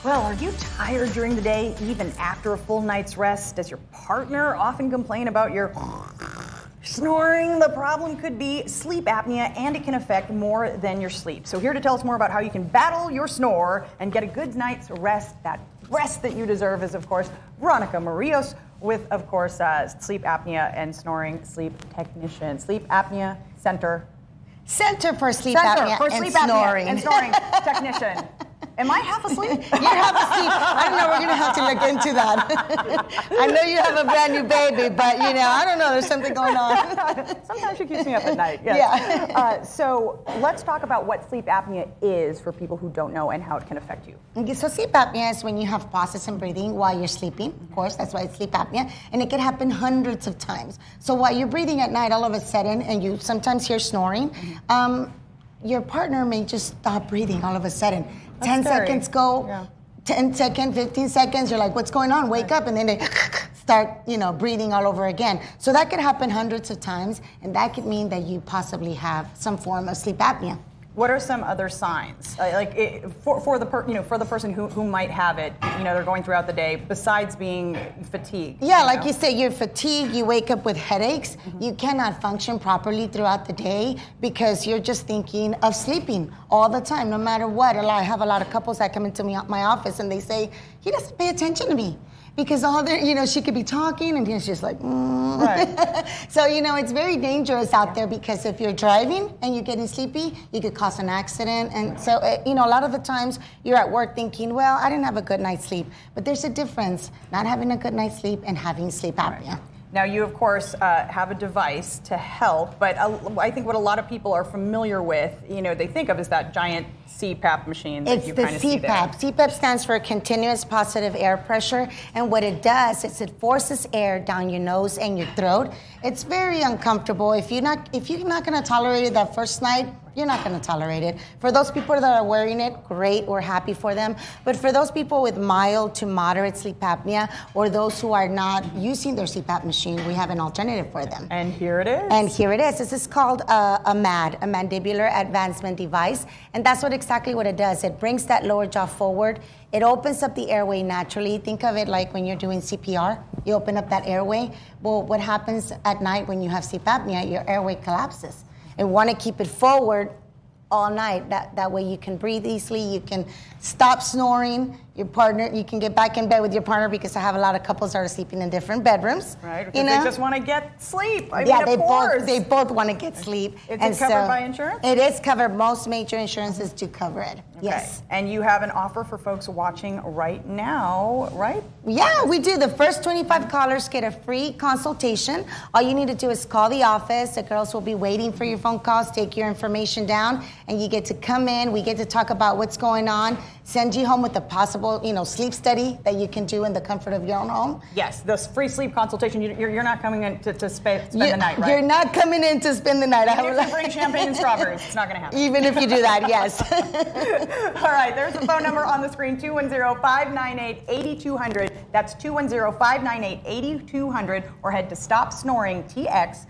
Well, are you tired during the day, even after a full night's rest? Does your partner often complain about your snoring? The problem could be sleep apnea, and it can affect more than your sleep. So here to tell us more about how you can battle your snore and get a good night's rest, that rest that you deserve, is, of course, Veronica Murillos with, of course, Sleep Apnea and Snoring sleep technician, Sleep Apnea Center for Sleep Apnea and Snoring. And Snoring technician. Am I half asleep? You're half asleep. I don't know. We're going to have to look into that. I know you have a brand new baby, but, I don't know. There's something going on. Sometimes she keeps me up at night. Yes. Yeah. So let's talk about what sleep apnea is for people who don't know and how it can affect you. Okay, so sleep apnea is when you have pauses in breathing while you're sleeping. Of course, that's why it's sleep apnea. And it can happen hundreds of times. So while you're breathing at night, all of a sudden, and you sometimes hear snoring, your partner may just stop breathing all of a sudden. That's 10 scary. Seconds go, yeah. 10 seconds, 15 seconds, you're like, what's going on? Wake up, and then they start, breathing all over again. So that could happen hundreds of times, and that could mean that you possibly have some form of sleep apnea. What are some other signs, for the person who might have it? They're going throughout the day. Besides being fatigued. Yeah, like you say, you're fatigued. You wake up with headaches. Mm-hmm. You cannot function properly throughout the day because you're just thinking of sleeping all the time, no matter what. I have a lot of couples that come into my office and they say, he doesn't pay attention to me. Because all their, she could be talking and he's just like, Right. So, it's very dangerous out there because if you're driving and you're getting sleepy, you could cause an accident. And so, a lot of the times you're at work thinking, well, I didn't have a good night's sleep. But there's a difference, not having a good night's sleep and having sleep apnea. Right. Now, you, of course, have a device to help, but I think what a lot of people are familiar with, they think of is that giant CPAP machine that you kind of see there. It's the CPAP. CPAP stands for continuous positive air pressure, and what it does is it forces air down your nose and your throat. It's very uncomfortable. If you're not going to tolerate it that first night, you're not going to tolerate it. For those people that are wearing it, great, we're happy for them. But for those people with mild to moderate sleep apnea, or those who are not using their CPAP machine, we have an alternative for them. And here it is. This is called a MAD, a mandibular advancement device. And that's exactly what it does. It brings that lower jaw forward. It opens up the airway naturally. Think of it like when you're doing CPR. You open up that airway. Well, what happens at night when you have sleep apnea? Your airway collapses. And want to keep it forward all night. That way you can breathe easily. You can stop snoring. Your partner, you can get back in bed with your partner, because I have a lot of couples that are sleeping in different bedrooms. Right, because they just want to get sleep. They both want to get sleep. Is it covered by insurance? It is covered. Most major insurances do cover it. Okay. Yes. And you have an offer for folks watching right now, right? Yeah, we do. The first 25 callers get a free consultation. All you need to do is call the office. The girls will be waiting for your phone calls, take your information down, and you get to come in. We get to talk about what's going on, send you home with a possible, sleep study that you can do in the comfort of your own home. Yes, this free sleep consultation. You're not coming in to spend the night, right? You're not coming in to spend the night. Even if you bring champagne and strawberries, it's not going to happen. Even if you do that, yes. All right, there's the phone number on the screen, 210-598-8200. That's 210-598-8200, or head to stopsnoringtx.com.